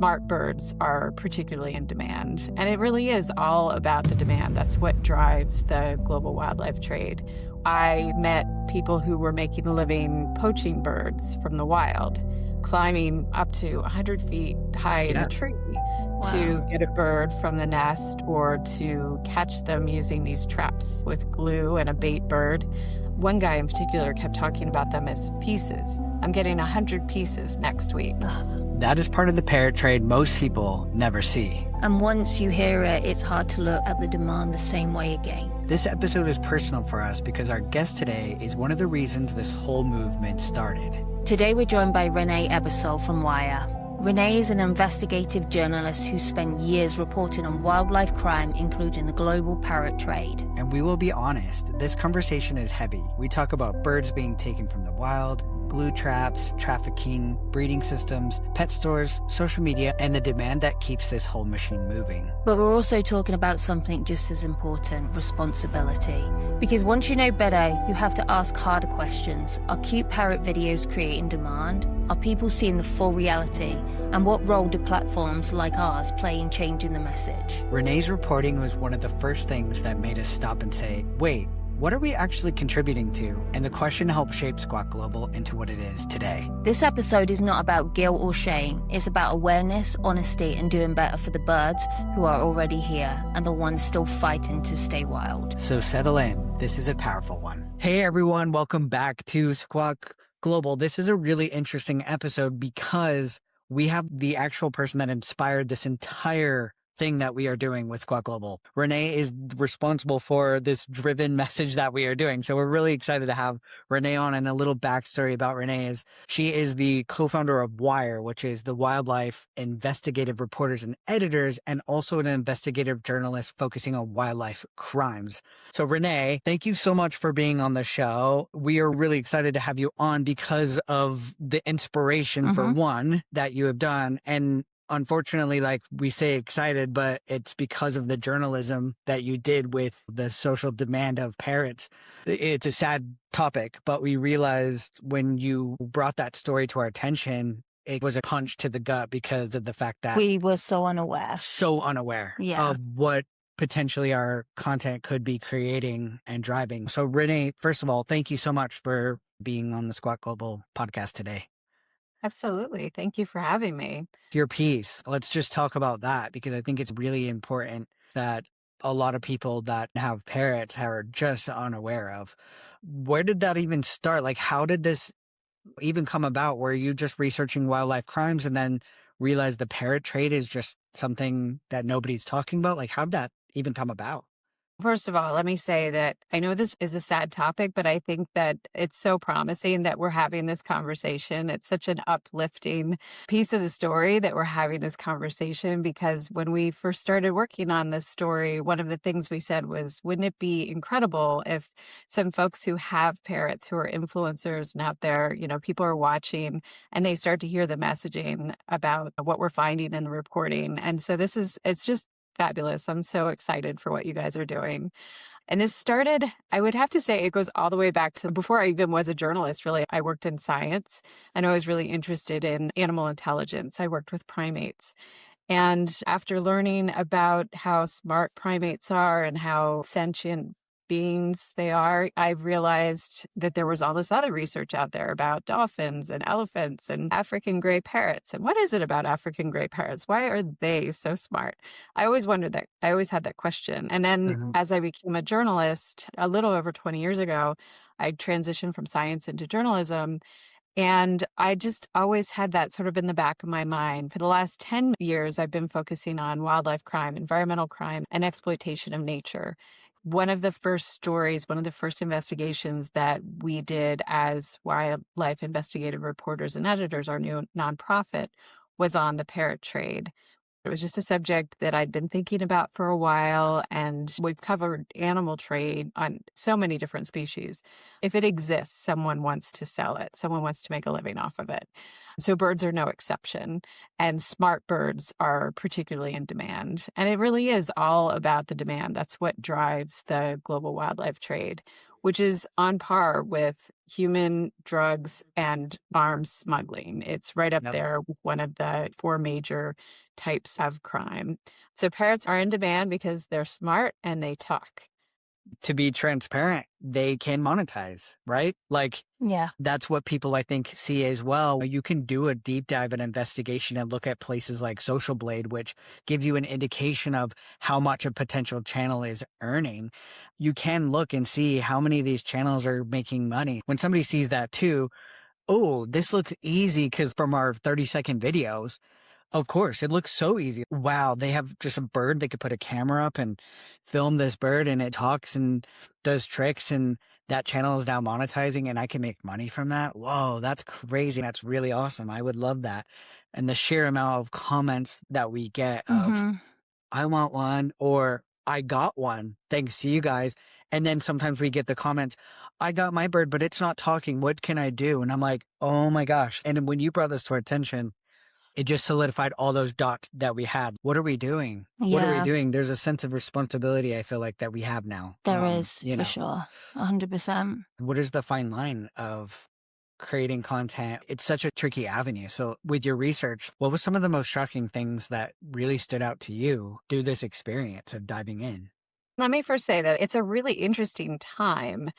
smart birds are particularly in demand. And it really is all about the demand. That's what drives the global wildlife trade. I met people who were making a living poaching birds from the wild, climbing up to 100 feet high in a tree to get a bird from the nest or to catch them using these traps with glue and a bait bird. One guy in particular kept talking about them as pieces. I'm getting 100 pieces next week. That is part of the parrot trade most people never see. And once you hear it, it's hard to look at the demand the same way again. This episode is personal for us because our guest today is one of the reasons this whole movement started. Today we're joined by Rene Ebersole from Wire. Rene is an investigative journalist who spent years reporting on wildlife crime, including the global parrot trade. And we will be honest, this conversation is heavy. We talk about birds being taken from the wild, glue traps, trafficking, breeding systems, pet stores, social media, and the demand that keeps this whole machine moving. But we're also talking about something just as important, responsibility. Because once you know better, you have to ask harder questions. Are cute parrot videos creating demand? Are people seeing the full reality? And what role do platforms like ours play in changing the message? Rene's reporting was one of the first things that made us stop and say, wait, what are we actually contributing to? And the question helped shape Squawk Global into what it is today. This episode is not about guilt or shame. It's about awareness, honesty, and doing better for the birds who are already here and the ones still fighting to stay wild. So settle in. This is a powerful one. Hey, everyone. Welcome back to Squawk Global. This is a really interesting episode because we have the actual person that inspired this entire thing that we are doing with Squawk Global. Rene is responsible for this driven message that we are doing. So we're really excited to have Rene on. And a little backstory about Rene is she is the co-founder of Wire, which is the Wildlife Investigative Reporters and Editors, and also an investigative journalist focusing on wildlife crimes. So Rene, thank you so much for being on the show. We are really excited to have you on because of the inspiration, for one, that you have done. And unfortunately, like we say excited, but it's because of the journalism that you did with the social demand of parrots. It's a sad topic, but we realized when you brought that story to our attention, it was a punch to the gut because of the fact that we were so unaware of what potentially our content could be creating and driving. So Rene, first of all, thank you so much for being on the Squawk Global podcast today. Absolutely. Thank you for having me. Your piece, let's just talk about that because I think it's really important that a lot of people that have parrots are just unaware of. Where did that even start? Like, how did this even come about? Were you just researching wildlife crimes and then realized the parrot trade is just something that nobody's talking about? Like, how did that even come about? First of all, let me say that I know this is a sad topic, but I think that it's so promising that we're having this conversation. It's such an uplifting piece of the story that we're having this conversation because when we first started working on this story, one of the things we said was, wouldn't it be incredible if some folks who have parrots, who are influencers and out there, you know, people are watching and they start to hear the messaging about what we're finding in the reporting. And so it's just fabulous. I'm so excited for what you guys are doing. And this started, I would have to say, it goes all the way back to before I even was a journalist, really. I worked in science and I was really interested in animal intelligence. I worked with primates. And after learning about how smart primates are and how sentient beings they are, I realized that there was all this other research out there about dolphins and elephants and African gray parrots. And what is it about African gray parrots? Why are they so smart? I always wondered that. I always had that question. And then as I became a journalist a little over 20 years ago, I transitioned from science into journalism. And I just always had that sort of in the back of my mind. For the last 10 years, I've been focusing on wildlife crime, environmental crime, and exploitation of nature. One of the first stories, one of the first investigations that we did as Wildlife Investigative Reporters and Editors, our new nonprofit, was on the parrot trade. It was just a subject that I'd been thinking about for a while, and we've covered animal trade on so many different species. If it exists, someone wants to sell it. Someone wants to make a living off of it. So birds are no exception, and smart birds are particularly in demand. And it really is all about the demand. That's what drives the global wildlife trade. which is on par with human drugs and arms smuggling. It's right up Yep. there with one of the four major types of crime. So parrots are in demand because they're smart and they talk. To be transparent, they can monetize, right? Like, Yeah. that's what people, I think, see as well. You can do a deep dive and investigation and look at places like Social Blade, which gives you an indication of how much a potential channel is earning. You can look and see how many of these channels are making money. When somebody sees that too, oh, this looks easy because from our 30-second videos, of course, it looks so easy. Wow, they have just a bird. They could put a camera up and film this bird and it talks and does tricks, and that channel is now monetizing and I can make money from that. Whoa, that's crazy. That's really awesome. I would love that. And the sheer amount of comments that we get of, Hmm. I want one, or I got one thanks to you guys. And then sometimes we get the comments, I got my bird, but it's not talking. What can I do? And I'm like, oh my gosh. And when you brought this to our attention, it just solidified all those dots that we had. What are we doing? What are we Yeah, doing? There's a sense of responsibility I feel like that we have now. there is You for know, sure. 100%. what is the fine line of creating content? It's such a tricky avenue. So with your research, what was some of the most shocking things that really stood out to you through this experience of diving in? Let me first say that it's a really interesting time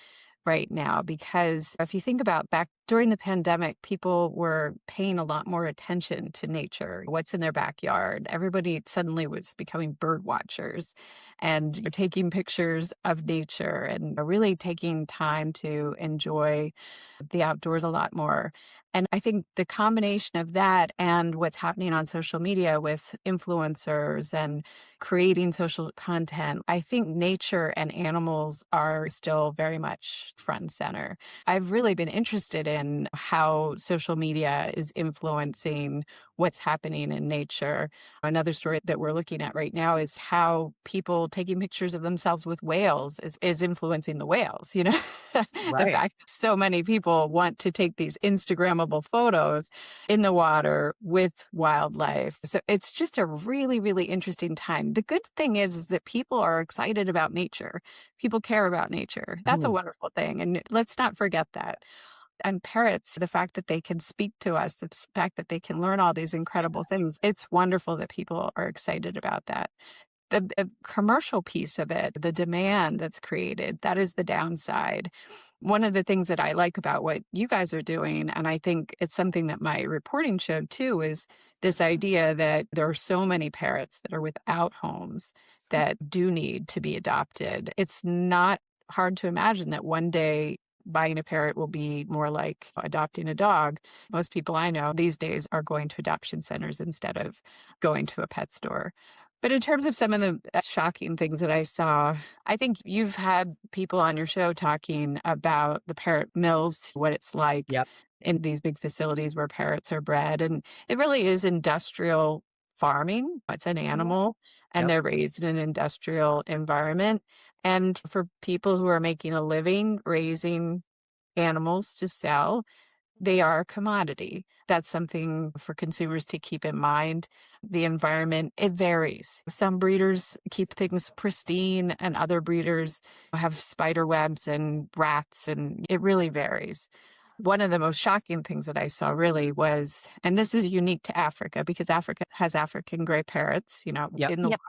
right now, because if you think about back during the pandemic, people were paying a lot more attention to nature, what's in their backyard. Everybody suddenly was becoming bird watchers and taking pictures of nature and really taking time to enjoy the outdoors a lot more. And I think the combination of that and what's happening on social media with influencers and creating social content, I think nature and animals are still very much front and center. I've really been interested in how social media is influencing what's happening in nature. Another story that we're looking at right now is how people taking pictures of themselves with whales is influencing the whales, you know? The Right. fact that so many people want to take these Instagrammable photos in the water with wildlife. So it's just a really, really interesting time. The good thing is that people are excited about nature. People care about nature. That's a Ooh, wonderful thing. And let's not forget that. And parrots, the fact that they can speak to us, the fact that they can learn all these incredible things, it's wonderful that people are excited about that. The commercial piece of it, the demand that's created, that is the downside. One of the things that I like about what you guys are doing, and I think it's something that my reporting showed too, is this idea that there are so many parrots that are without homes that do need to be adopted. It's not hard to imagine that one day buying a parrot will be more like adopting a dog. Most people I know these days are going to adoption centers instead of going to a pet store. But in terms of some of the shocking things that I saw, I think you've had people on your show talking about the parrot mills, what it's like yep. in these big facilities where parrots are bred. And it really is industrial farming. It's an animal and Yep. they're raised in an industrial environment. And for people who are making a living raising animals to sell, they are a commodity. That's something for consumers to keep in mind. The environment, it varies. Some breeders keep things pristine and other breeders have spider webs and rats, and it really varies. One of the most shocking things that I saw really was, and this is unique to Africa because Africa has African gray parrots, Yep. in the Yep.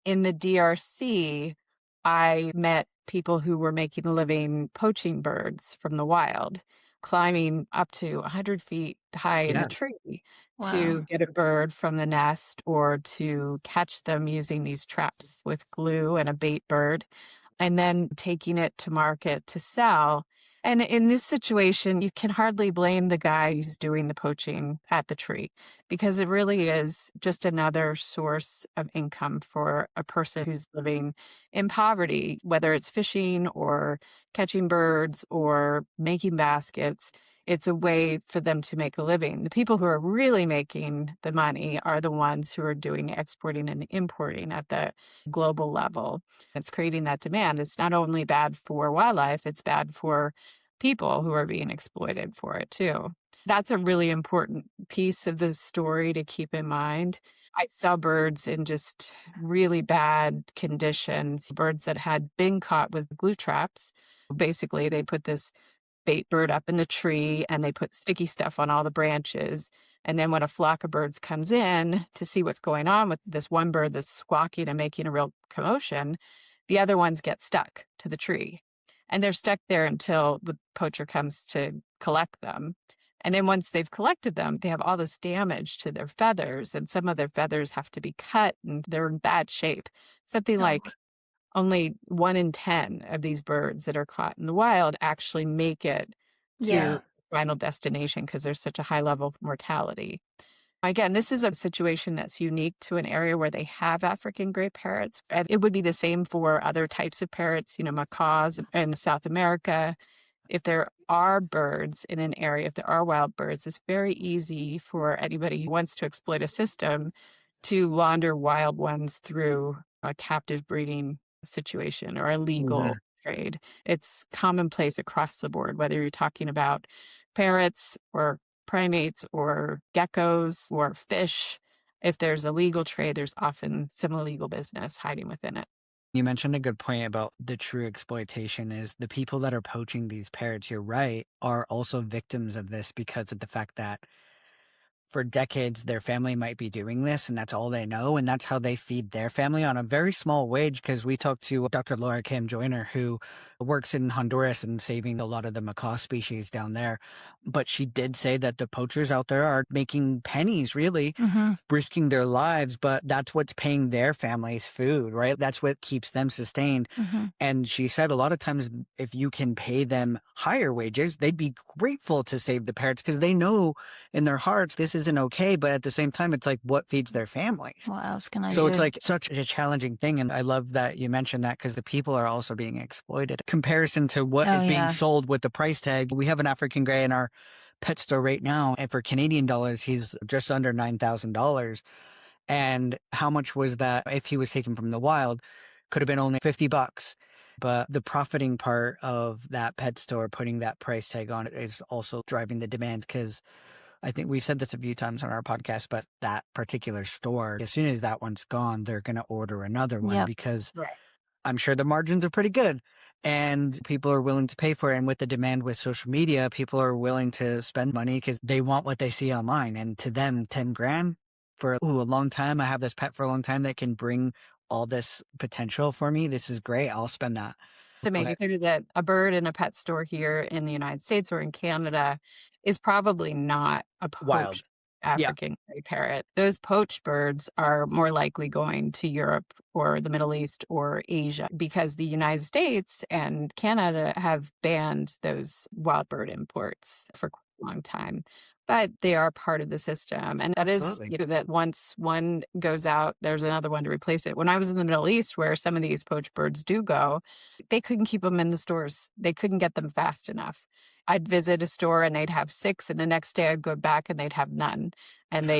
in the DRC, I met people who were making a living poaching birds from the wild, climbing up to 100 feet high in a Yeah. tree to Wow. get a bird from the nest or to catch them using these traps with glue and a bait bird, and then taking it to market to sell. And in this situation, you can hardly blame the guy who's doing the poaching at the tree because it really is just another source of income for a person who's living in poverty, whether it's fishing or catching birds or making baskets. It's a way for them to make a living. The people who are really making the money are the ones who are doing exporting and importing at the global level. It's creating that demand. It's not only bad for wildlife, it's bad for people who are being exploited for it too. That's a really important piece of the story to keep in mind. I saw birds in just really bad conditions, birds that had been caught with glue traps Basically, they put this bait bird up in the tree and they put sticky stuff on all the branches. And then when a flock of birds comes in to see what's going on with this one bird that's squawking and making a real commotion, the other ones get stuck to the tree. And they're stuck there until the poacher comes to collect them. And then once they've collected them, they have all this damage to their feathers, and some of their feathers have to be cut and they're in bad shape. Something like only 1 in 10 of these birds that are caught in the wild actually make it Yeah. to final destination because there's such a high level of mortality. Again, this is a situation that's unique to an area where they have African gray parrots. And it would be the same for other types of parrots, macaws in South America. If there are birds in an area, if there are wild birds, it's very easy for anybody who wants to exploit a system to launder wild ones through a captive breeding situation or a legal trade. It's commonplace across the board, whether you're talking about parrots or primates or geckos or fish. If there's a legal trade, there's often some illegal business hiding within it. You mentioned a good point about the true exploitation is the people that are poaching these parrots, you're right, are also victims of this because of the fact that for decades their family might be doing this and that's all they know and that's how they feed their family on a very small wage. Because we talked to Dr. Laura Kim Joyner, who works in Honduras and saving a lot of the macaw species down there, but she did say that the poachers out there are making pennies, really risking their lives, but that's what's paying their families food, right? That's what keeps them sustained. And she said a lot of times if you can pay them higher wages, they'd be grateful to save the parrots because they know in their hearts this isn't okay, but at the same time it's like what feeds their families. What else can I do? So it's like such a challenging thing, and I love that you mentioned that because the people are also being exploited. Comparison to what is being sold with the price tag, we have an African gray in our pet store right now, and for Canadian dollars he's just under $9,000. And how much was that if he was taken from the wild? Could have been only $50. But the profiting part of that pet store putting that price tag on it is also driving the demand, because I think we've said this a few times on our podcast, but that particular store, as soon as that one's gone, they're going to order another one because I'm sure the margins are pretty good and people are willing to pay for it. And with the demand with social media, people are willing to spend money because they want what they see online. And to them, 10 grand for a long time. I have this pet for a long time that can bring all this potential for me. This is great. I'll spend that. To make it clear that a bird in a pet store here in the United States or in Canada is probably not a poached African gray parrot. Those poached birds are more likely going to Europe or the Middle East or Asia because the United States and Canada have banned those wild bird imports for quite a long time. But they are part of the system. And that is that once one goes out, there's another one to replace it. When I was in the Middle East, where some of these poached birds do go, they couldn't keep them in the stores. They couldn't get them fast enough. I'd visit a store and they'd have 6, and the next day I'd go back and they'd have none. And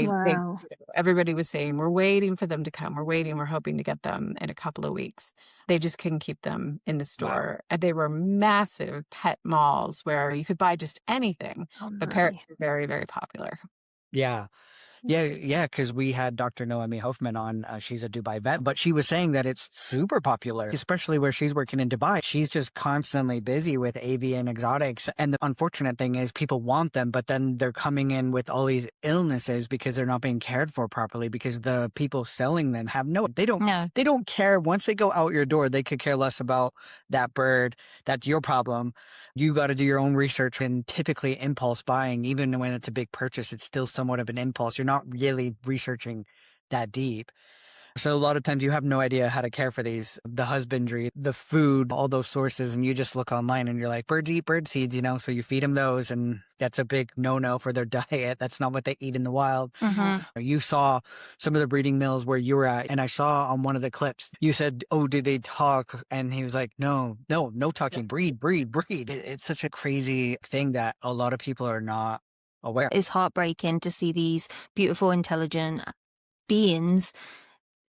everybody was saying, we're waiting for them to come. We're waiting. We're hoping to get them in a couple of weeks. They just couldn't keep them in the store. And they were massive pet malls where you could buy just anything. But parrots were very, very popular. Yeah. Because we had Dr. Noemi Hoffman on. She's a Dubai vet, but she was saying that it's super popular, especially where she's working in Dubai. She's just constantly busy with avian exotics. And the unfortunate thing is people want them, but then they're coming in with all these illnesses because they're not being cared for properly, because the people selling them they don't care. Once they go out your door, they could care less about that bird. That's your problem. You got to do your own research. And typically impulse buying, even when it's a big purchase, it's still somewhat of an impulse. You're not really researching that deep. So a lot of times you have no idea how to care for these, the husbandry, the food, all those sources, and you just look online and you're like, birds eat bird seeds, so you feed them those, and that's a big no-no for their diet. That's not what they eat in the wild. You saw some of the breeding mills where you were at, and I saw on one of the clips, you said, oh, did they talk? And he was like, no talking, breed. It's such a crazy thing that a lot of people are not aware. It's heartbreaking to see these beautiful, intelligent beings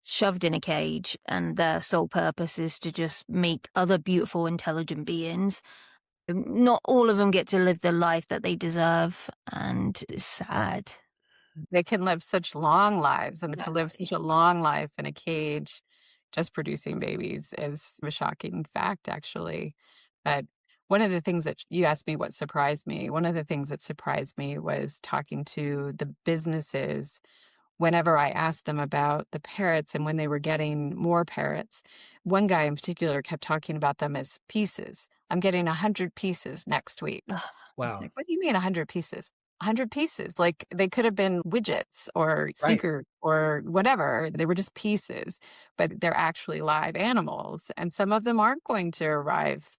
shoved in a cage, and their sole purpose is to just make other beautiful, intelligent beings. Not all of them get to live the life that they deserve, and it's sad. They can live such long lives, and to live such a long life in a cage just producing babies is a shocking fact, actually. But One of the things that you asked me what surprised me, one of the things that surprised me was talking to the businesses whenever I asked them about the parrots and when they were getting more parrots. One guy in particular kept talking about them as pieces. I'm getting 100 pieces next week. Ugh. I was Wow. like, what do you mean 100 pieces? 100 pieces. Like they could have been widgets or Right. sneakers or whatever. They were just pieces, but they're actually live animals. And some of them aren't going to arrive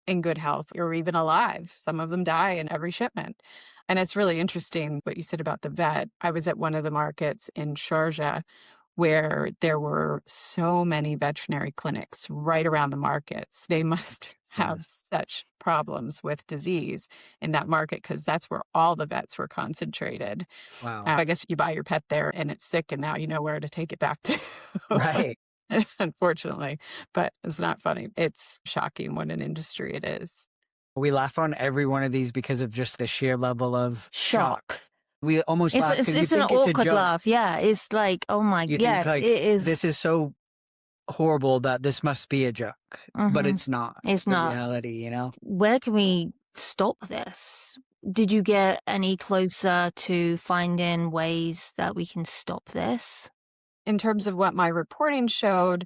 in good health or even alive. Some of them die in every shipment. And it's really interesting what you said about the vet. I was at one of the markets in Sharjah where there were so many veterinary clinics right around the markets. They must Yeah. have such problems with disease in that market because that's where all the vets were concentrated. Wow. I guess you buy your pet there and it's sick and now you know where to take it back to. Right. Unfortunately, but it's not funny. It's shocking what an industry it is. We laugh on every one of these because of just the sheer level of shock. We almost It's laugh because you it's an think it's a awkward joke. laugh. Yeah, it's like, oh my, You yeah, think like, it is. this is so horrible that this must be a joke, but it's not. It's the not. reality, Where can we stop this? Did you get any closer to finding ways that we can stop this? In terms of what my reporting showed,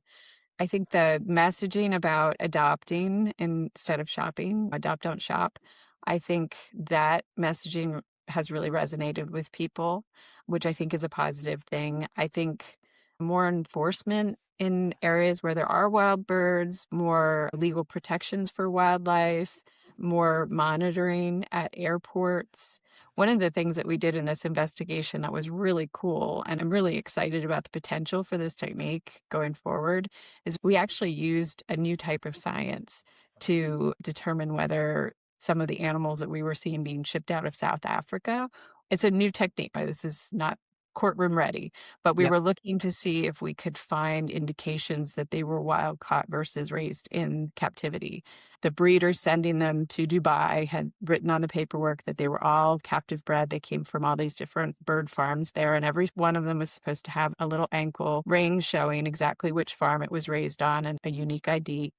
I think the messaging about adopting instead of shopping, adopt, don't shop, I think that messaging has really resonated with people, which I think is a positive thing. I think more enforcement in areas where there are wild birds, more legal protections for wildlife, more monitoring at airports. One of the things that we did in this investigation that was really cool, and I'm really excited about the potential for this technique going forward, is we actually used a new type of science to determine whether some of the animals that we were seeing being shipped out of South Africa, it's a new technique. This is not courtroom ready, but we Yep. were looking to see if we could find indications that they were wild caught versus raised in captivity. The breeder sending them to Dubai had written on the paperwork that they were all captive bred. They came from all these different bird farms there, and every one of them was supposed to have a little ankle ring showing exactly which farm it was raised on and a unique ID.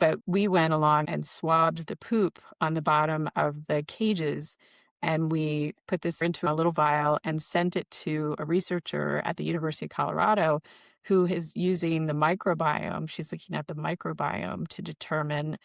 But we went along and swabbed the poop on the bottom of the cages, and we put this into a little vial and sent it to a researcher at the University of Colorado who is using the microbiome. She's looking at the microbiome to determine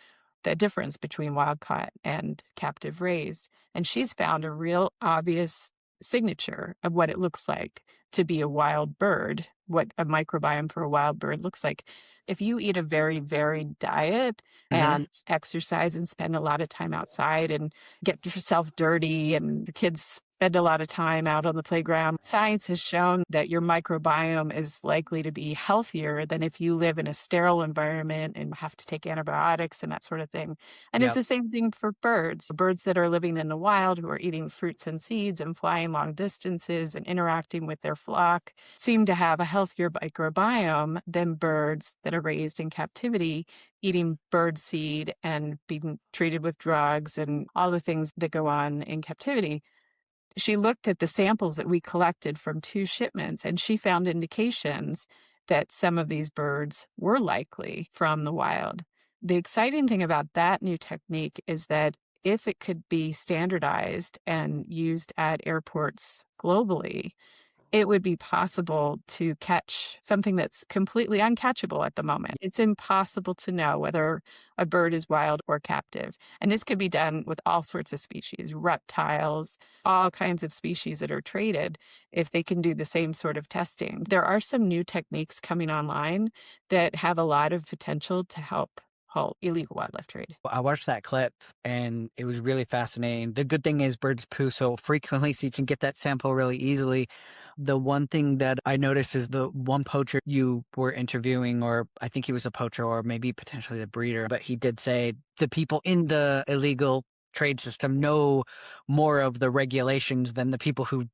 the difference between wild caught and captive raised. And she's found a real obvious signature of what it looks like to be a wild bird, what a microbiome for a wild bird looks like. If you eat a very varied diet and exercise and spend a lot of time outside and get yourself dirty and your kids spend a lot of time out on the playground, science has shown that your microbiome is likely to be healthier than if you live in a sterile environment and have to take antibiotics and that sort of thing. And it's Yep. the same thing for birds. Birds that are living in the wild who are eating fruits and seeds and flying long distances and interacting with their flock seem to have a healthier microbiome than birds that are raised in captivity, eating bird seed and being treated with drugs and all the things that go on in captivity. She looked at the samples that we collected from 2 shipments, and she found indications that some of these birds were likely from the wild. The exciting thing about that new technique is that if it could be standardized and used at airports globally, it would be possible to catch something that's completely uncatchable at the moment. It's impossible to know whether a bird is wild or captive. And this could be done with all sorts of species, reptiles, all kinds of species that are traded, if they can do the same sort of testing. There are some new techniques coming online that have a lot of potential to help halt illegal wildlife trade. I watched that clip and it was really fascinating. The good thing is birds poo so frequently, so you can get that sample really easily. The one thing that I noticed is the one poacher you were interviewing, or I think he was a poacher or maybe potentially the breeder, but he did say the people in the illegal trade system know more of the regulations than the people who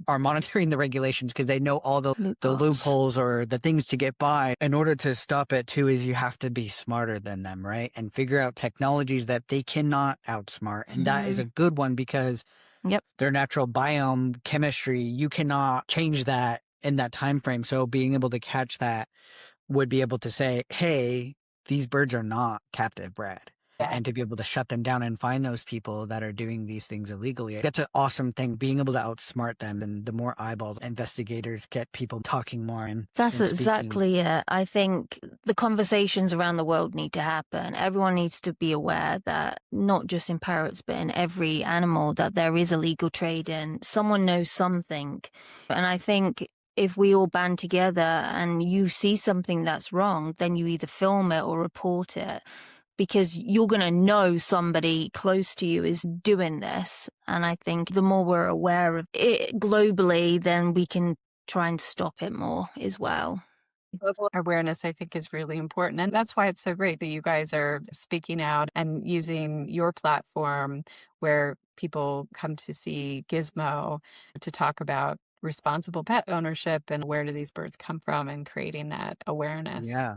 are monitoring the regulations, because they know all the loopholes or the things to get by. In order to stop it too, is you have to be smarter than them, right? And figure out technologies that they cannot outsmart. And that is a good one because their natural biome chemistry, you cannot change that in that time frame. So being able to catch that would be able to say, hey, these birds are not captive bred. and to be able to shut them down and find those people that are doing these things illegally. That's an awesome thing, being able to outsmart them. And the more eyeballs investigators get, people talking more That's and speaking. exactly it. I think the conversations around the world need to happen. Everyone needs to be aware that not just in parrots, but in every animal, that there is illegal trade in. Someone knows something. And I think if we all band together and you see something that's wrong, then you either film it or report it, because you're going to know somebody close to you is doing this. And I think the more we're aware of it globally, then we can try and stop it more as well. Global awareness, I think, is really important. And that's why it's so great that you guys are speaking out and using your platform where people come to see Gizmo to talk about responsible pet ownership and where do these birds come from, and creating that awareness. Yeah.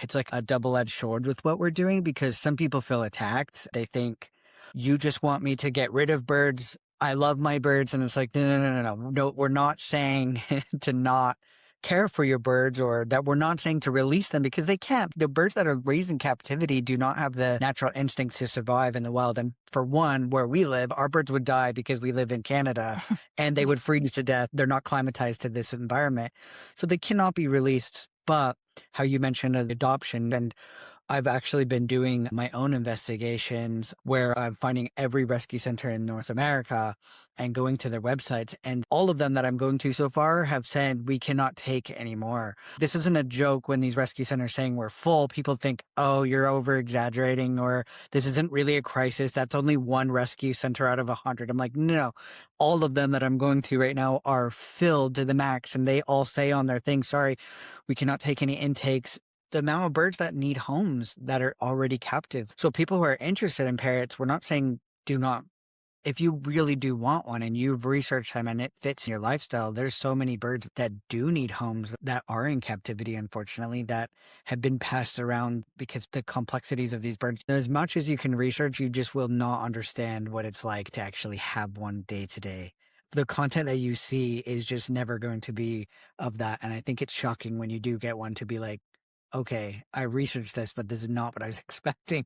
It's like a double-edged sword with what we're doing, because some people feel attacked. They think, you just want me to get rid of birds. I love my birds. And it's like, no, we're not saying to not care for your birds, or that we're not saying to release them, because they can't. The birds that are raised in captivity do not have the natural instincts to survive in the wild. And for one, where we live, our birds would die because we live in Canada and they would freeze to death. They're not climatized to this environment. So they cannot be released. But how you mentioned adoption, and I've actually been doing my own investigations where I'm finding every rescue center in North America and going to their websites. And all of them that I'm going to so far have said, we cannot take anymore. This isn't a joke when these rescue centers saying we're full. People think, oh, you're over exaggerating, or this isn't really a crisis. That's only one rescue center out of 100. I'm like, no, all of them that I'm going to right now are filled to the max. And they all say on their thing, sorry, we cannot take any intakes. The amount of birds that need homes that are already captive. So people who are interested in parrots, we're not saying do not. If you really do want one and you've researched them and it fits your lifestyle, there's so many birds that do need homes that are in captivity, unfortunately, that have been passed around because the complexities of these birds. As much as you can research, you just will not understand what it's like to actually have one day to day. The content that you see is just never going to be of that. And I think it's shocking when you do get one to be like, okay, I researched this, but this is not what I was expecting.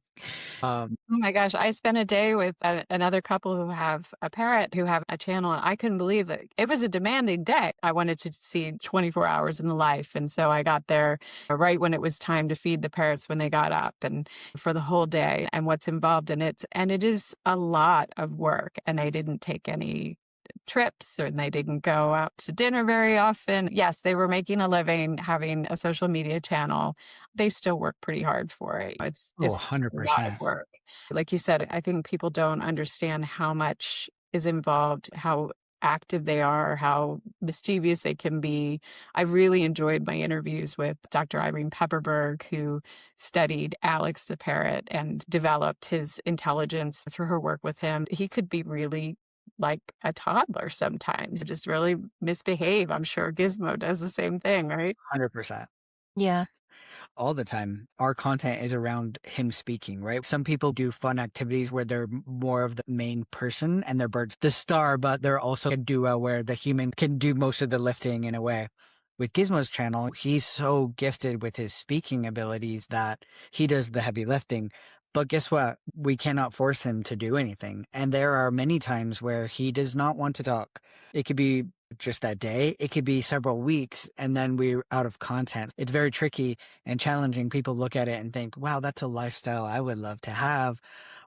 Oh my gosh, I spent a day with another couple who have a parrot, who have a channel, and I couldn't believe it. It was a demanding day. I wanted to see 24 hours in the life. And so I got there right when it was time to feed the parrots when they got up, and for the whole day and what's involved in it. And it is a lot of work. And I didn't take any trips, or they didn't go out to dinner very often. Yes, they were making a living having a social media channel. They still work pretty hard for it. It's 100%. a lot of work. Like you said, I think people don't understand how much is involved, how active they are, how mischievous they can be. I really enjoyed my interviews with Dr. Irene Pepperberg, who studied Alex the parrot and developed his intelligence through her work with him. He could be really like a toddler sometimes, just really misbehave. I'm sure Gizmo does the same thing, right? 100%. Yeah. All the time. Our content is around him speaking, right? Some people do fun activities where they're more of the main person and their bird's the star, but they're also a duo where the human can do most of the lifting in a way. With Gizmo's channel, he's so gifted with his speaking abilities that he does the heavy lifting. But guess what? We cannot force him to do anything. And there are many times where he does not want to talk. It could be just that day. It could be several weeks, and then we're out of content. It's very tricky and challenging. People look at it and think, wow, that's a lifestyle I would love to have.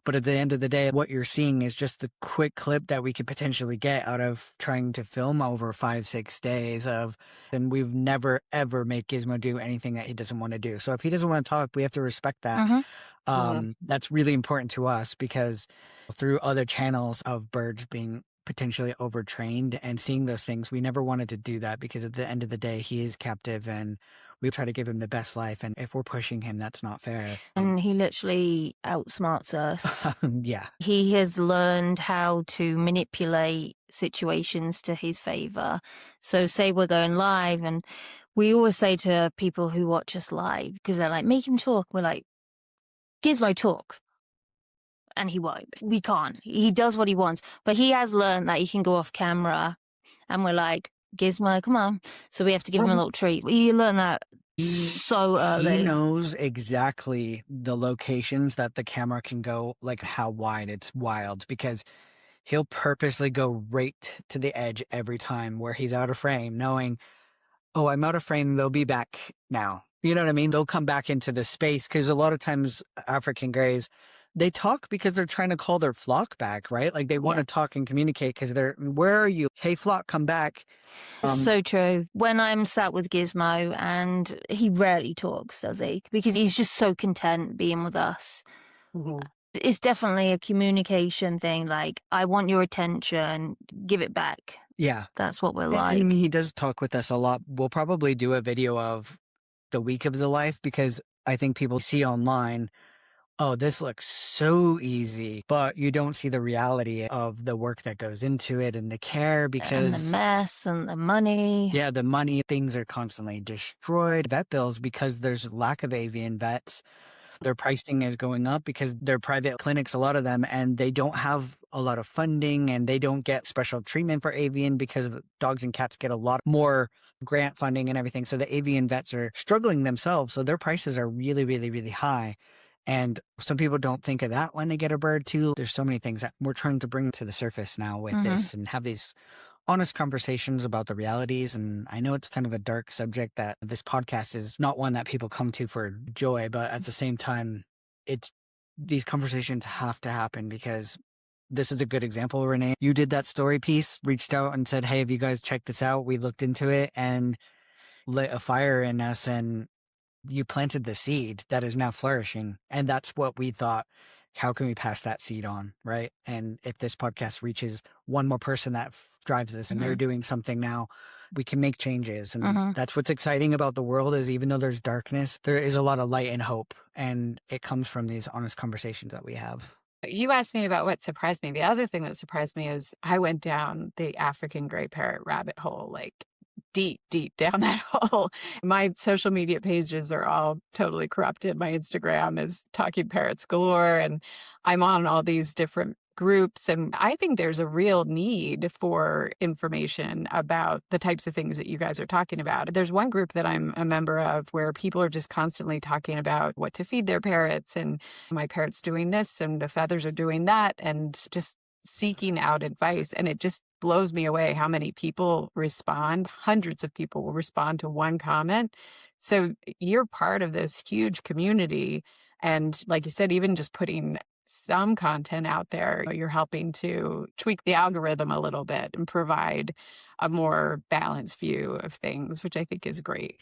But at the end of the day, what you're seeing is just the quick clip that we could potentially get out of trying to film over 5-6 days of, and we've never, ever made Gizmo do anything that he doesn't want to do. So if he doesn't want to talk, we have to respect that. That's really important to us, because through other channels of birds being potentially overtrained and seeing those things, we never wanted to do that, because at the end of the day, he is captive and we try to give him the best life. And if we're pushing him, that's not fair. And he literally outsmarts us. Yeah. He has learned how to manipulate situations to his favor. So say we're going live, and we always say to people who watch us live, because they're like, make him talk. We're like, Gizmo, talk. And he won't. We can't. He does what he wants. But he has learned that he can go off camera, and we're like, Gizmo, come on. So we have to give him a little treat. You learn that so He early. knows exactly the locations that the camera can go, like how wide. It's wild because he'll purposely go right to the edge every time where he's out of frame, knowing, oh, I'm out of frame. They'll be back now. You know what I mean? They'll come back into the space because a lot of times African greys, they talk because they're trying to call their flock back, right? Like they want to talk and communicate because where are you? Hey, flock, come back. So true. When I'm sat with Gizmo, and he rarely talks, does he? Because he's just so content being with us. Mhm. It's definitely a communication thing. Like, I want your attention, give it back. Yeah. That's what we're And like. he does talk with us a lot. We'll probably do a video of the week of the life because I think people see online, oh, this looks so easy, but you don't see the reality of the work that goes into it and the care And the because, mess and the money. yeah, the money, things are constantly destroyed. Vet bills, because there's lack of avian vets, their pricing is going up because they're private clinics, a lot of them, and they don't have a lot of funding and they don't get special treatment for avian because dogs and cats get a lot more grant funding and everything. So the avian vets are struggling themselves. So their prices are really, really, really high. And some people don't think of that when they get a bird too. There's so many things that we're trying to bring to the surface now with this and have these honest conversations about the realities. And I know it's kind of a dark subject that this podcast is not one that people come to for joy, but at the same time, these conversations have to happen because this is a good example, Rene. You did that story piece, reached out and said, hey, have you guys checked this out? We looked into it and lit a fire in us, and you planted the seed that is now flourishing. And that's what we thought. How can we pass that seed on? Right. And if this podcast reaches one more person that drives this and they're doing something now, we can make changes. And that's what's exciting about the world is even though there's darkness, there is a lot of light and hope. And it comes from these honest conversations that we have. You asked me about what surprised me. The other thing that surprised me is I went down the African gray parrot rabbit hole, like deep, deep down that hole. My social media pages are all totally corrupted. My Instagram is talking parrots galore, and I'm on all these different groups. And I think there's a real need for information about the types of things that you guys are talking about. There's one group that I'm a member of where people are just constantly talking about what to feed their parrots, and my parrot's doing this and the feathers are doing that, and just seeking out advice. And it just blows me away how many people respond. Hundreds of people will respond to one comment. So you're part of this huge community. And like you said, even just putting some content out there, you're helping to tweak the algorithm a little bit and provide a more balanced view of things, which I think is great.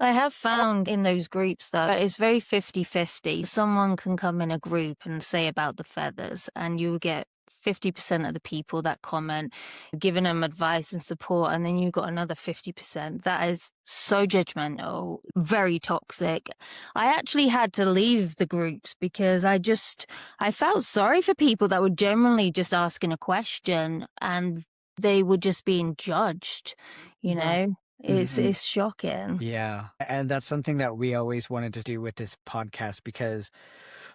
I have found in those groups, though, it's very 50-50. Someone can come in a group and say about the feathers, and you get 50% of the people that comment, giving them advice and support, and then you've got another 50%. That is so judgmental, very toxic. I actually had to leave the groups because I felt sorry for people that were generally just asking a question and they were just being judged, you know? It's shocking. Yeah. And that's something that we always wanted to do with this podcast because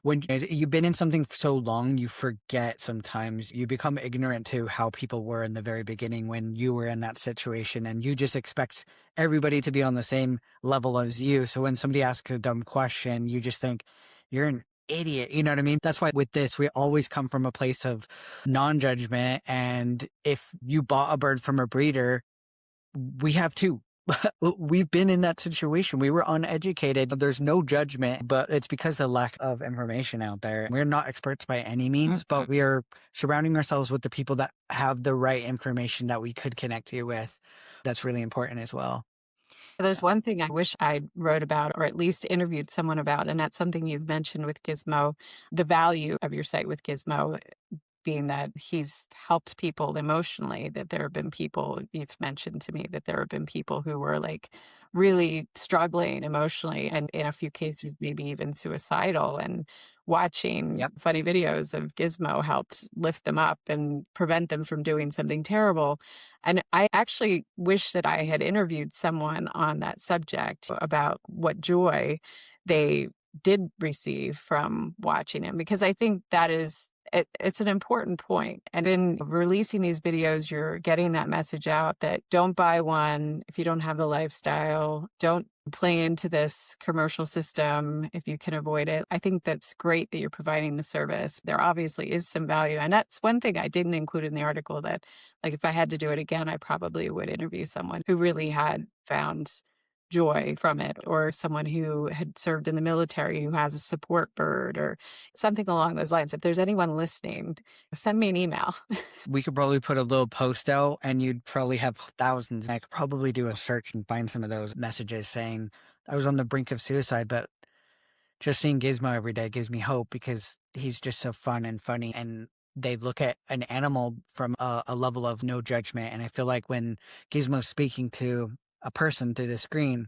when you've been in something for so long, you forget sometimes. You become ignorant to how people were in the very beginning when you were in that situation, and you just expect everybody to be on the same level as you. So when somebody asks a dumb question, you just think you're an idiot. You know what I mean? That's why with this, we always come from a place of non-judgment. And if you bought a bird from a breeder, we have two. We've been in that situation. We were uneducated. There's no judgment, but it's because of the lack of information out there. We're not experts by any means, but we are surrounding ourselves with the people that have the right information that we could connect you with. That's really important as well. There's one thing I wish I wrote about or at least interviewed someone about, and that's something you've mentioned with Gizmo, the value of your site with Gizmo being that he's helped people emotionally, that there have been people, you've mentioned to me that there have been people who were like really struggling emotionally and in a few cases maybe even suicidal, and watching funny videos of Gizmo helped lift them up and prevent them from doing something terrible. And I actually wish that I had interviewed someone on that subject about what joy they did receive from watching him, because I think that is it's an important point. And in releasing these videos, you're getting that message out that don't buy one if you don't have the lifestyle. Don't play into this commercial system if you can avoid it. I think that's great that you're providing the service. There obviously is some value. And that's one thing I didn't include in the article that, like, if I had to do it again, I probably would interview someone who really had found joy from it, or someone who had served in the military who has a support bird or something along those lines. If there's anyone listening, send me an email. We could probably put a little post out and you'd probably have thousands. I could probably do a search and find some of those messages saying I was on the brink of suicide, but just seeing Gizmo every day gives me hope because he's just so fun and funny. And they look at an animal from a level of no judgment. And I feel like when Gizmo's speaking to a person through the screen,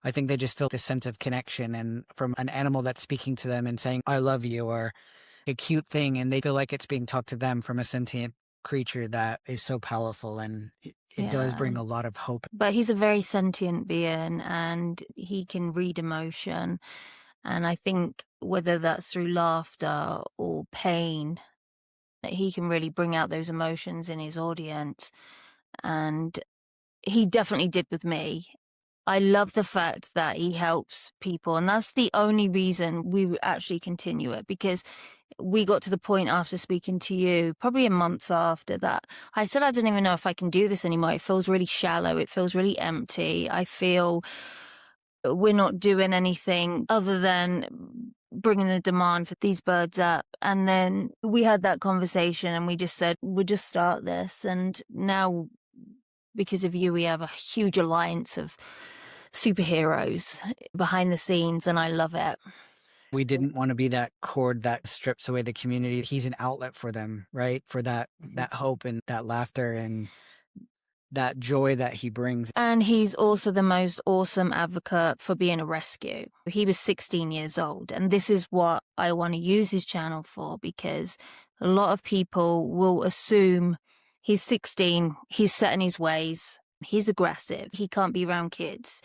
I think they just feel this sense of connection, and from an animal that's speaking to them and saying, I love you, or a cute thing, and they feel like it's being talked to them from a sentient creature that is so powerful, and it does bring a lot of hope. But he's a very sentient being and he can read emotion. And I think whether that's through laughter or pain, he can really bring out those emotions in his audience. And he definitely did with me. I love the fact that he helps people. And that's the only reason we actually continue it, because we got to the point after speaking to you, probably a month after that, I said, I don't even know if I can do this anymore. It feels really shallow. It feels really empty. I feel we're not doing anything other than bringing the demand for these birds up. And then we had that conversation and we just said, we'll just start this. And now, because of you, we have a huge alliance of superheroes behind the scenes, and I love it. We didn't want to be that cord that strips away the community. He's an outlet for them, right? For that hope and that laughter and that joy that he brings. And he's also the most awesome advocate for being a rescue. He was 16 years old, and this is what I want to use his channel for, because a lot of people will assume he's 16, he's set in his ways, he's aggressive, he can't be around kids,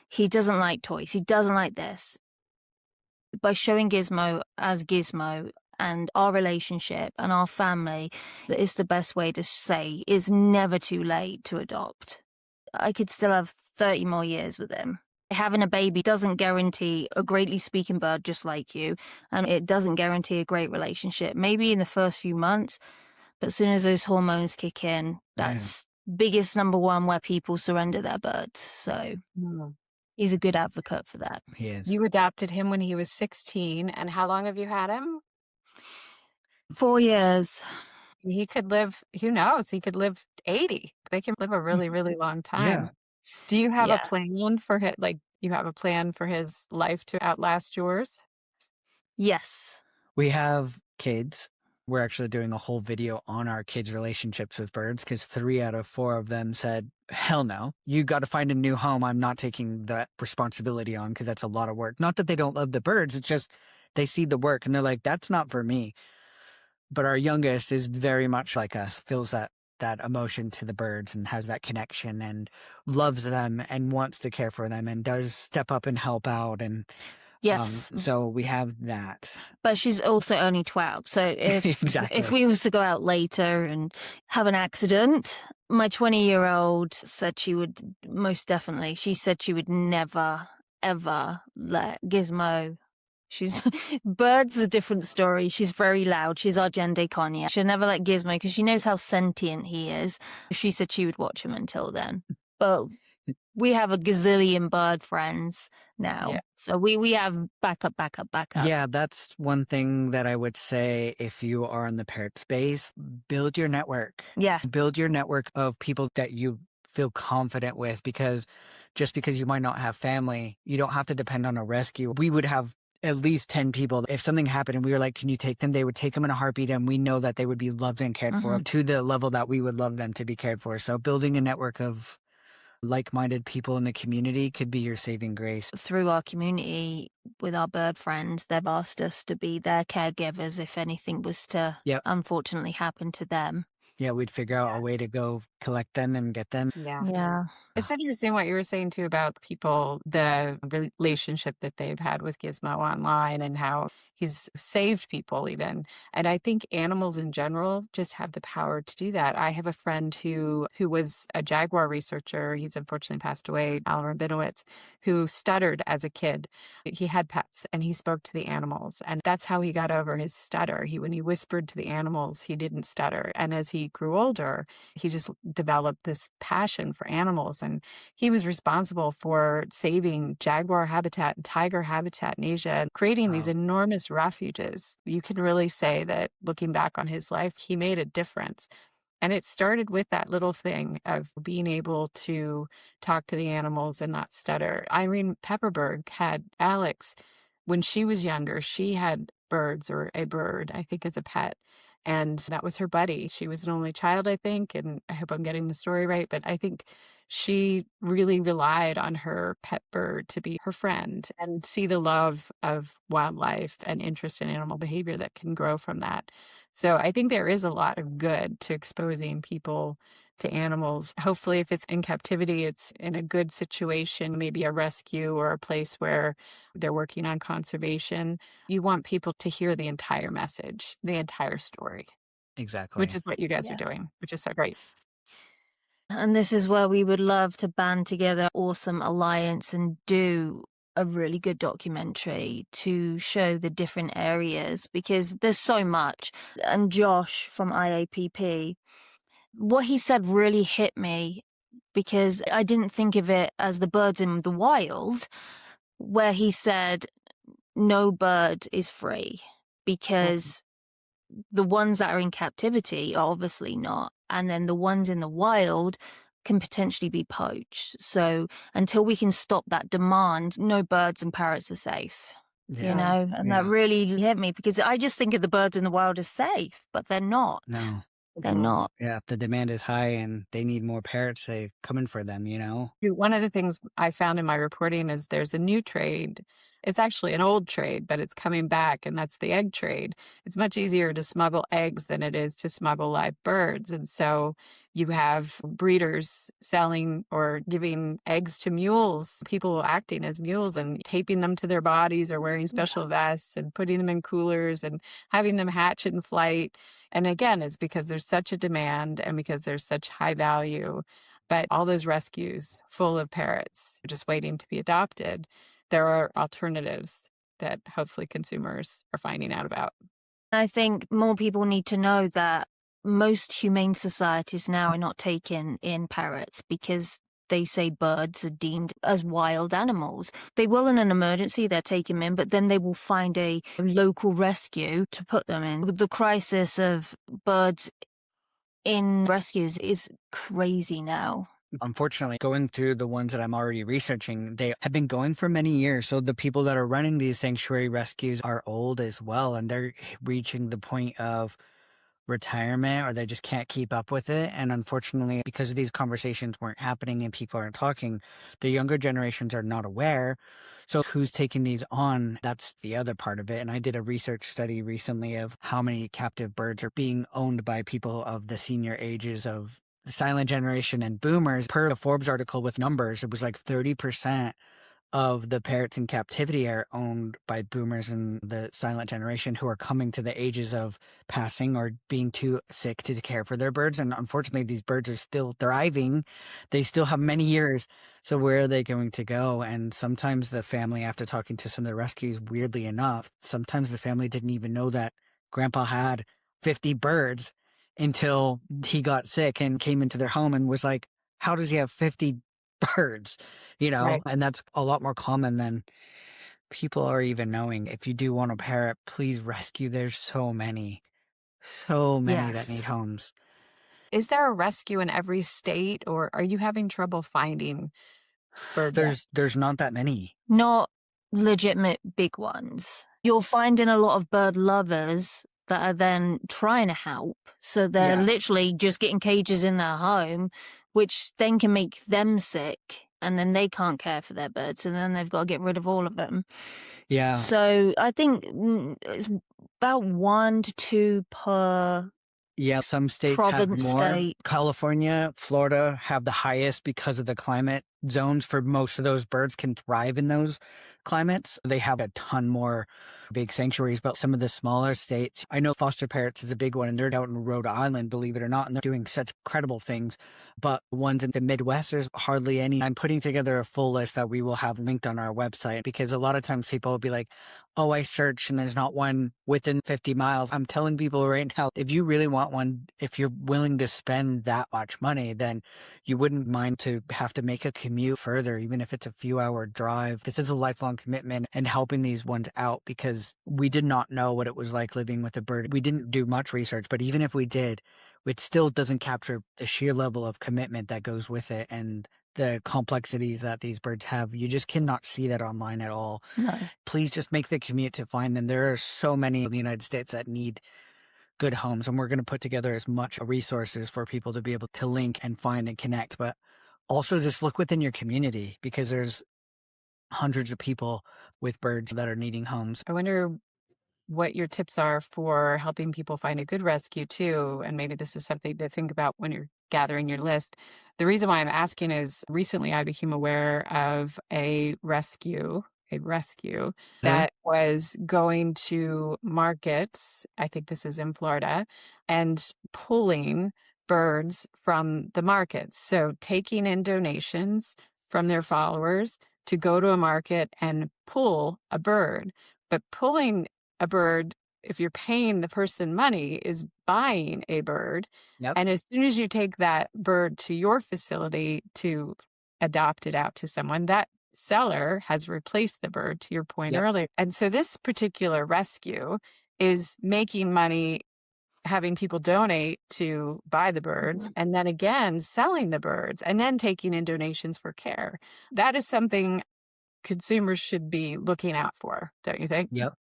he doesn't like toys, he doesn't like this. By showing Gizmo as Gizmo and our relationship and our family, that is the best way to say it's never too late to adopt. I could still have 30 more years with him. Having a baby doesn't guarantee a greatly speaking bird just like you, and it doesn't guarantee a great relationship. Maybe in the first few months, but as soon as those hormones kick in, that's biggest number one where people surrender their birds. So he's a good advocate for that. He is. You adopted him when he was 16. And how long have you had him? 4 years. He could live, who knows, he could live 80. They can live a really, really long time. Yeah. Do you have a plan for his, like, you have a plan for his life to outlast yours? Yes. We have kids. We're actually doing a whole video on our kids' relationships with birds, because 3 out of 4 of them said, hell no, you got to find a new home. I'm not taking that responsibility on, because that's a lot of work. Not that they don't love the birds. It's just they see the work and they're like, that's not for me. But our youngest is very much like us, feels that emotion to the birds and has that connection and loves them and wants to care for them and does step up and help out. And yes. So we have that. But she's also only 12. So if we was to go out later and have an accident, my 20-year-old said she would most definitely, she said she would never, ever let Gizmo. Bird's a different story. She's very loud. She's our Jende Konya. She'll never let Gizmo because she knows how sentient he is. She said she would watch him until then. But we have a gazillion bird friends now. Yeah. So we have backup. Yeah, that's one thing that I would say if you are in the parrot space, build your network. Yeah. Build your network of people that you feel confident with, because just because you might not have family, you don't have to depend on a rescue. We would have at least 10 people. If something happened and we were like, can you take them? They would take them in a heartbeat, and we know that they would be loved and cared for to the level that we would love them to be cared for. So building a network of like-minded people in the community could be your saving grace. Through our community with our bird friends, they've asked us to be their caregivers if anything was to unfortunately happen to them. Yeah, we'd figure out a way to go collect them and get them. Yeah. Yeah. It's interesting what you were saying too about people, the relationship that they've had with Gizmo online and how he's saved people even. And I think animals in general just have the power to do that. I have a friend who was a jaguar researcher. He's unfortunately passed away, Alan Rabinowitz, who stuttered as a kid. He had pets and he spoke to the animals. And that's how he got over his stutter. When he whispered to the animals, he didn't stutter. And as he grew older, he just developed this passion for animals. And he was responsible for saving jaguar habitat and tiger habitat in Asia and creating these enormous refuges. You can really say that looking back on his life, he made a difference. And it started with that little thing of being able to talk to the animals and not stutter. Irene Pepperberg had Alex when she was younger. She had birds, or a bird, I think, as a pet. And that was her buddy. She was an only child, I think. And I hope I'm getting the story right. But I think she really relied on her pet bird to be her friend and see the love of wildlife and interest in animal behavior that can grow from that. So I think there is a lot of good to exposing people to animals. Hopefully, if it's in captivity, it's in a good situation, maybe a rescue or a place where they're working on conservation. You want people to hear the entire message, the entire story, Exactly. which is what you guys are doing, which is so great. And this is where we would love to band together awesome alliance and do a really good documentary to show the different areas, because there's so much. And Josh from IAPP, what he said really hit me, because I didn't think of it as the birds in the wild, where he said no bird is free, because the ones that are in captivity are obviously not. And then the ones in the wild can potentially be poached. So until we can stop that demand, no birds and parrots are safe. You know, and that really hit me, because I just think of the birds in the wild as safe, but they're not. No. They're not. Yeah, if the demand is high and they need more parrots, they're coming for them, you know? One of the things I found in my reporting is there's a new trade. It's actually an old trade, but it's coming back, and that's the egg trade. It's much easier to smuggle eggs than it is to smuggle live birds. And so you have breeders selling or giving eggs to mules, people acting as mules and taping them to their bodies or wearing special vests and putting them in coolers and having them hatch in flight. And again, it's because there's such a demand and because there's such high value. But all those rescues full of parrots just waiting to be adopted, there are alternatives that hopefully consumers are finding out about. I think more people need to know that most humane societies now are not taking in parrots because they say birds are deemed as wild animals. They will, in an emergency, they're taking them in, but then they will find a local rescue to put them in. The crisis of birds in rescues is crazy now. Unfortunately, going through the ones that I'm already researching, they have been going for many years. So the people that are running these sanctuary rescues are old as well, and they're reaching the point of retirement, or they just can't keep up with it. And unfortunately, because these conversations weren't happening and people aren't talking, the younger generations are not aware. So who's taking these on? That's the other part of it. And I did a research study recently of how many captive birds are being owned by people of the senior ages of the silent generation and boomers. Per the Forbes article with numbers, it was like 30% of the parrots in captivity are owned by boomers and the silent generation, who are coming to the ages of passing or being too sick to care for their birds. And unfortunately, these birds are still thriving. They still have many years. So where are they going to go? And sometimes the family, after talking to some of the rescues, weirdly enough, sometimes the family didn't even know that grandpa had 50 birds until he got sick and came into their home and was like, how does he have 50 birds, you know? Right. And that's a lot more common than people are even knowing. If you do want a parrot, please rescue. There's so many that need homes. Is there a rescue in every state, or are you having trouble finding birds? There's not that many. Not legitimate big ones. You're finding a lot of bird lovers that are then trying to help. So they're literally just getting cages in their home, which then can make them sick, and then they can't care for their birds, and then they've got to get rid of all of them. Yeah. So I think it's about 1 to 2 per Yeah, some states have province, more. state. California, Florida have the highest because of the climate zones for most of those birds can thrive in those climates. They have a ton more big sanctuaries, but some of the smaller states, I know foster parrots is a big one and they're out in Rhode Island, believe it or not, and they're doing such incredible things. But ones in the Midwest, there's hardly any. I'm putting together a full list that we will have linked on our website because a lot of times people will be like, oh, I searched and there's not one within 50 miles. I'm telling people right now, if you really want one, if you're willing to spend that much money, then you wouldn't mind to have to make a commute further, even if it's a few hour drive. This is a lifelong commitment and helping these ones out because we did not know what it was like living with a bird. We didn't do much research, but even if we did, it still doesn't capture the sheer level of commitment that goes with it and the complexities that these birds have. You just cannot see that online at all. No. Please just make the commute to find them. There are so many in the United States that need good homes, and we're going to put together as much resources for people to be able to link and find and connect. But also just look within your community because there's hundreds of people with birds that are needing homes. I wonder what your tips are for helping people find a good rescue too. And maybe this is something to think about when you're gathering your list. The reason why I'm asking is recently I became aware of a rescue that was going to markets. I think this is in Florida, and pulling birds from the markets. So taking in donations from their followers to go to a market and pull a bird. But pulling a bird, if you're paying the person money, is buying a bird. Yep. And as soon as you take that bird to your facility to adopt it out to someone, that seller has replaced the bird, to your point Yep. earlier. And so this particular rescue is making money having people donate to buy the birds and then again selling the birds and then taking in donations for care. That is something consumers should be looking out for, don't you think? Yep.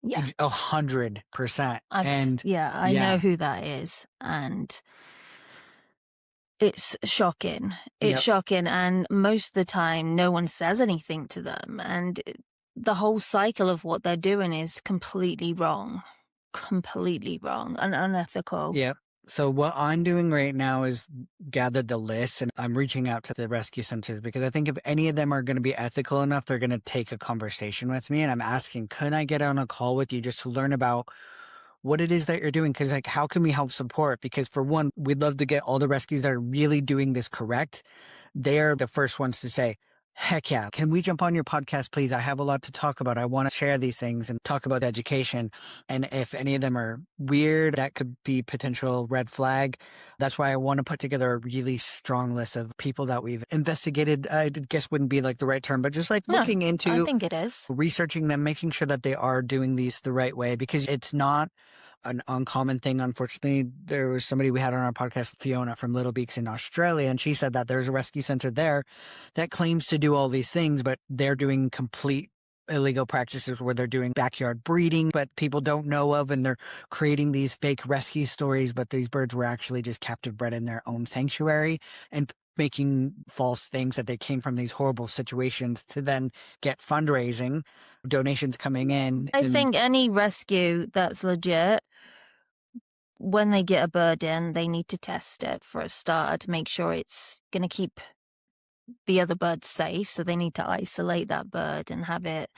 Yeah. 100%. I know who that is. And it's shocking. It's Yep. shocking. And most of the time, no one says anything to them. And the whole cycle of what they're doing is completely wrong and unethical. Yep. So what I'm doing right now is gather the list and I'm reaching out to the rescue centers because I think if any of them are going to be ethical enough, they're going to take a conversation with me. And I'm asking, could I get on a call with you just to learn about what it is that you're doing? Because like, how can we help support? Because for one, we'd love to get all the rescues that are really doing this correct. They're the first ones to say, heck yeah, can we jump on your podcast, please? I have a lot to talk about. I want to share these things and talk about education. And if any of them are weird, that could be potential red flag. That's why I want to put together a really strong list of people that we've investigated. I guess wouldn't be like the right term, but just like looking into, I think it is. researching them, making sure that they are doing these the right way because it's not an uncommon thing. Unfortunately, there was somebody we had on our podcast, Fiona from Little Beaks in Australia, and she said that there's a rescue center there that claims to do all these things, but they're doing complete illegal practices where they're doing backyard breeding, but people don't know of, and they're creating these fake rescue stories, but these birds were actually just captive bred in their own sanctuary and making false things that they came from these horrible situations to then get fundraising, donations coming in. I think any rescue that's legit, when they get a bird in, they need to test it for a start to make sure it's going to keep the other birds safe. So they need to isolate that bird and have it.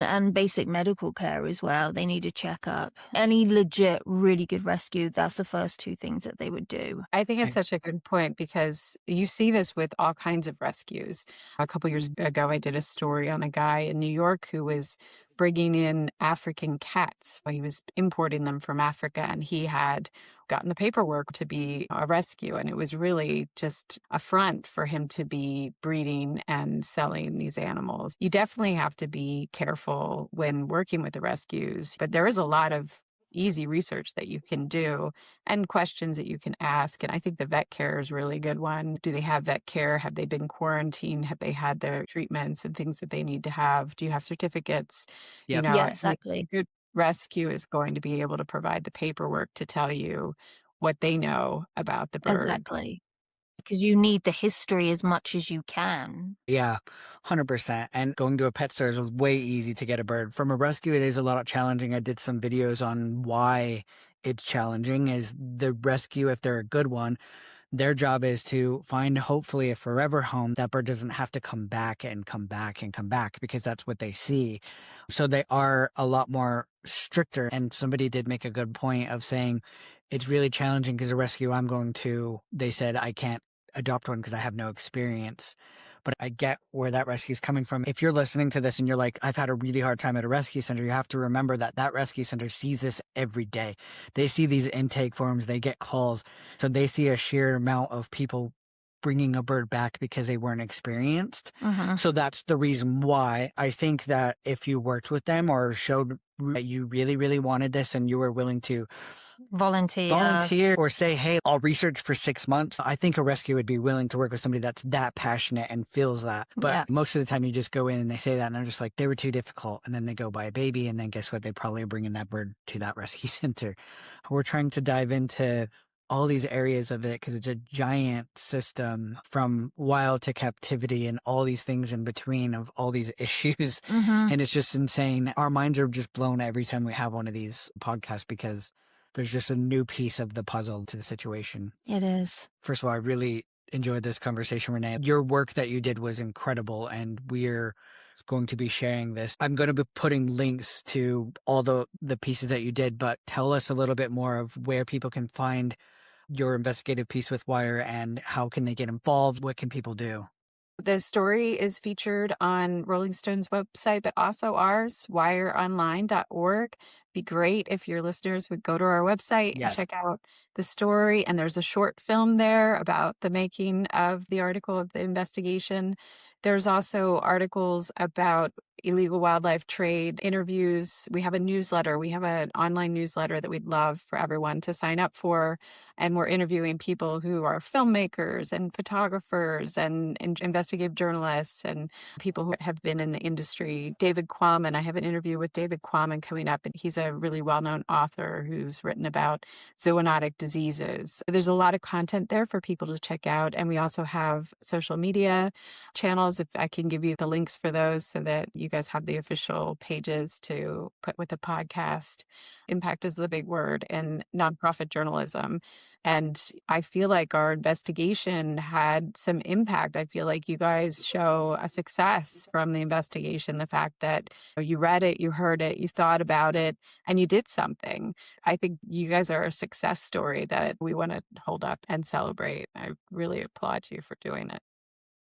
And basic medical care as well. They need a checkup. Any legit, really good rescue, that's the first two things that they would do. I think it's such a good point because you see this with all kinds of rescues. A couple years ago, I did a story on a guy in New York who was bringing in African cats. He was importing them from Africa, and he had gotten the paperwork to be a rescue. And it was really just a front for him to be breeding and selling these animals. You definitely have to be careful when working with the rescues, but there is a lot of easy research that you can do and questions that you can ask. And I think the vet care is really a good one. Do they have vet care? Have they been quarantined? Have they had their treatments and things that they need to have? Do you have certificates? Yep. Yeah, A exactly. good rescue is going to be able to provide the paperwork to tell you what they know about the bird. Exactly. Because you need the history as much as you can. Yeah, 100%. And going to a pet store is way easy to get a bird. From a rescue, it is a lot challenging. I did some videos on why it's challenging is the rescue, if they're a good one, their job is to find hopefully a forever home. That bird doesn't have to come back and come back and come back because that's what they see. So they are a lot more stricter. And somebody did make a good point of saying it's really challenging because the rescue I'm going to, they said I can't adopt one because I have no experience. But I get where that rescue is coming from. If you're listening to this and you're like, I've had a really hard time at a rescue center, you have to remember that that rescue center sees this every day. They see these intake forms, they get calls. So they see a sheer amount of people bringing a bird back because they weren't experienced. So that's the reason why I think that if you worked with them or showed that you really, really wanted this and you were willing to volunteer or say, hey, I'll research for 6 months, I think a rescue would be willing to work with somebody that's that passionate and feels that. But most of the time you just go in and they say that and they're just like, they were too difficult. And then they go buy a baby. And then guess what? They probably are bringing that bird to that rescue center. We're trying to dive into all these areas of it because it's a giant system from wild to captivity and all these things in between of all these issues. And it's just insane. Our minds are just blown every time we have one of these podcasts because there's just a new piece of the puzzle to the situation. It is. First of all, I really enjoyed this conversation, Renee. Your work that you did was incredible, and we're going to be sharing this. I'm going to be putting links to all the pieces that you did, but tell us a little bit more of where people can find your investigative piece with Wire and how can they get involved? What can people do? The story is featured on Rolling Stone's website, but also ours, wireonline.org. Be great if your listeners would go to our website and check out the story. And there's a short film there about the making of the article of the investigation. There's also articles about illegal wildlife trade, interviews. We have a newsletter. We have an online newsletter that we'd love for everyone to sign up for. And we're interviewing people who are filmmakers and photographers and investigative journalists and people who have been in the industry. David Quammen, I have an interview with David Quammen coming up, and he's a really well-known author who's written about zoonotic diseases. There's a lot of content there for people to check out. And we also have social media channels, if I can give you the links for those so that you guys have the official pages to put with the podcast. Impact is the big word in nonprofit journalism. And I feel like our investigation had some impact. I feel like you guys show a success from the investigation, the fact that you read it, you heard it, you thought about it, and you did something. I think you guys are a success story that we want to hold up and celebrate. I really applaud you for doing it.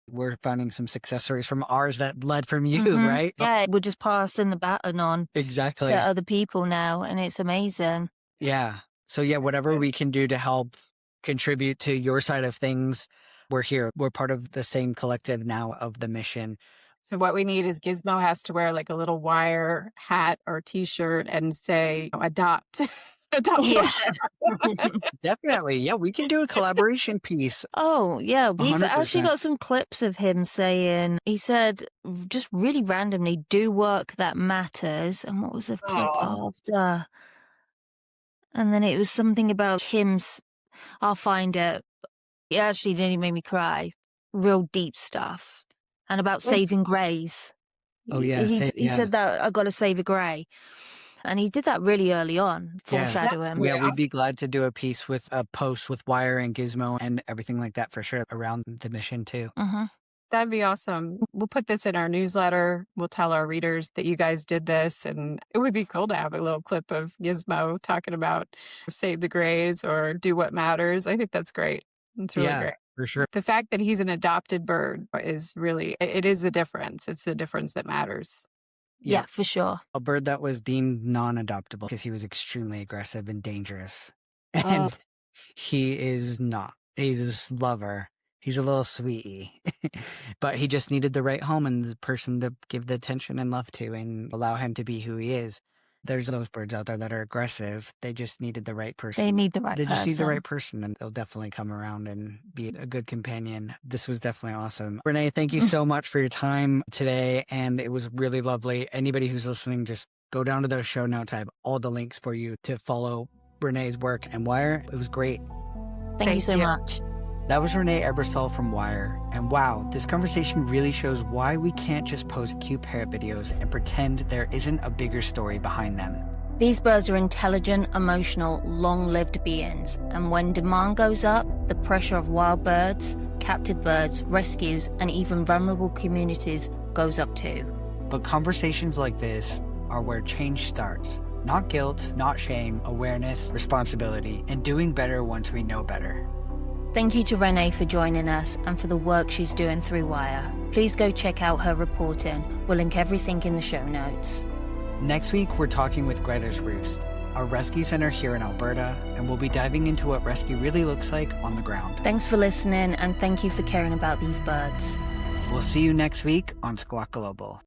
We're finding some success stories from ours that led from you, right? Yeah, we're just passing the baton on exactly to other people now, and it's amazing. Yeah. So yeah, whatever we can do to help contribute to your side of things, we're here. We're part of the same collective now of the mission. So what we need is Gizmo has to wear like a little wire hat or T-shirt and say, adopt. Yeah. Definitely. Yeah, we can do a collaboration piece. Oh, yeah. We've 100%. actually got some clips of him saying, he said, just really randomly, do work that matters. And what was the clip after? And then it was something about him. I'll find it. It actually nearly made me cry. Real deep stuff. And about saving greys. Oh, yeah. He said that I got to save a grey. And he did that really early on, foreshadowing. Yeah, we'd be glad to do a piece with a post with Wire and Gizmo and everything like that for sure around the mission too. That'd be awesome. We'll put this in our newsletter. We'll tell our readers that you guys did this. And it would be cool to have a little clip of Gizmo talking about save the greys or do what matters. I think that's great. It's really great. For sure. The fact that he's an adopted bird is really, it is the difference. It's the difference that matters. Yeah, for sure. A bird that was deemed non-adoptable because he was extremely aggressive and dangerous. And he is not. He's a lover. He's a little sweetie. But he just needed the right home and the person to give the attention and love to and allow him to be who he is. There's those birds out there that are aggressive. They just needed the right person. They need the right person. They just need the right person, and they'll definitely come around and be a good companion. This was definitely awesome. Renee, thank you so much for your time today, and it was really lovely. Anybody who's listening, just go down to those show notes. I have all the links for you to follow Renee's work and Wire. It was great. Thank you so much. That was Rene Ebersole from Wire. And wow, this conversation really shows why we can't just post cute parrot videos and pretend there isn't a bigger story behind them. These birds are intelligent, emotional, long-lived beings, and when demand goes up, the pressure of wild birds, captive birds, rescues, and even vulnerable communities goes up too. But conversations like this are where change starts. Not guilt, not shame, awareness, responsibility, and doing better once we know better. Thank you to Rene for joining us and for the work she's doing through Wire. Please go check out her reporting. We'll link everything in the show notes. Next week, we're talking with Greta's Roost, a rescue center here in Alberta, and we'll be diving into what rescue really looks like on the ground. Thanks for listening, and thank you for caring about these birds. We'll see you next week on Squawk Global.